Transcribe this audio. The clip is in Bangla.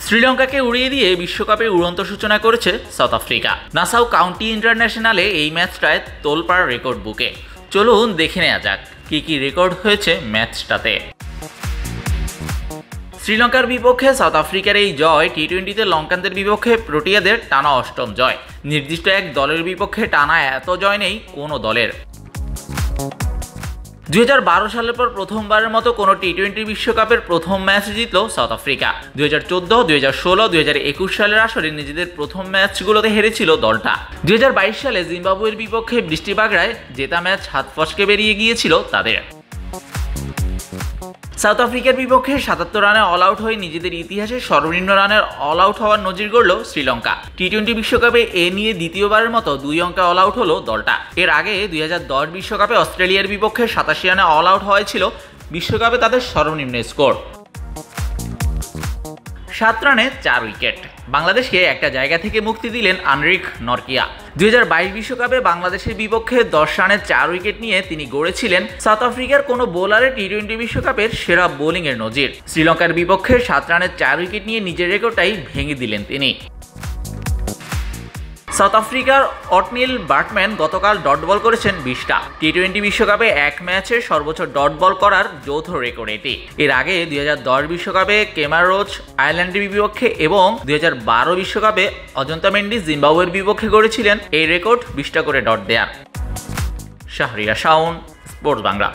শ্রীলঙ্কাকে উড়িয়ে দিয়ে বিশ্বকাপে উড়ন্ত সূচনা করেছে সাউথ আফ্রিকা। নাসাউ কাউন্টি ইন্টারন্যাশনালে এই ম্যাচটায় তোলপাড় রেকর্ড বুকে। চলুন দেখে নেওয়া যাক কি কি রেকর্ড হয়েছে ম্যাচটাতে। শ্রীলঙ্কার বিপক্ষে সাউথ আফ্রিকার এই জয় টি-20তে লঙ্কানদের বিপক্ষে প্রোটিয়াদের টানা অষ্টম জয়। নির্দিষ্ট এক দলের বিপক্ষে টানা এত জয় নেই কোনো দলের। 2012 সালের পর প্রথমবারের মতো কোনো টি-20 বিশ্বকাপের প্রথম ম্যাচ জিতল সাউথ আফ্রিকা। 2014, 2016, 2021 সালের আসরে নিজেদের প্রথম ম্যাচগুলোতে হেরেছিল দলটা। 2022 সালে জিম্বাবুয়ের বিপক্ষে বৃষ্টিবাগড়ায় জেতা ম্যাচ হাত ফসকে বেরিয়ে গিয়েছিল তাদের। সাউথ আফ্রিকার বিপক্ষে 77 রানে অল আউট হয়ে নিজেদের ইতিহাসে সর্বনিম্ন রানের অল আউট হওয়ার নজির গড়ল শ্রীলঙ্কা। টি-20 বিশ্বকাপে এ নিয়ে দ্বিতীয়বারের মতো 2 অঙ্কে অল আউট হলো দলটা। এর আগে 2010 বিশ্বকাপে অস্ট্রেলিয়ার বিপক্ষে 87 রানে অল আউট হয়েছিল বিশ্বকাপে তাদের সর্বনিম্ন স্কোর। 7 রানে 4 উইকেট। বাংলাদেশকে একটা জায়গা থেকে মুক্তি দিলেন আনরিক নরকিয়া। 2022 বিশ্বকাপে বাংলাদেশের বিপক্ষে 10 রানে 4 উইকেট নিয়ে তিনি গড়েছিলেন সাউথ আফ্রিকার কোনো বোলারের টি-20 বিশ্বকাপের সেরা বোলিংয়ের নজির। শ্রীলঙ্কার বিপক্ষে 7 রানে 4 উইকেট নিয়ে নিজের রেকর্ডটাই ভেঙে দিলেন তিনি। সাউথ আফ্রিকার অটনিল বার্টম্যান গতকাল ডট বল করেছেন 20টা। টি-20 বিশ্বকাপে এক ম্যাচে সর্বোচ্চ ডট বল করার যৌথ রেকর্ড এটি। এর আগে 2010 বিশ্বকাপে কেমার রোচ আয়ারল্যান্ডের বিপক্ষে এবং 2012 বিশ্বকাপে অজন্তা মেন্ডিস জিম্বাবুয়ের বিপক্ষে গড়েছিলেন এই রেকর্ড 20টা করে ডট দেয়ার। শাহরিয়ার শাওন, স্পোর্টস বাংলা।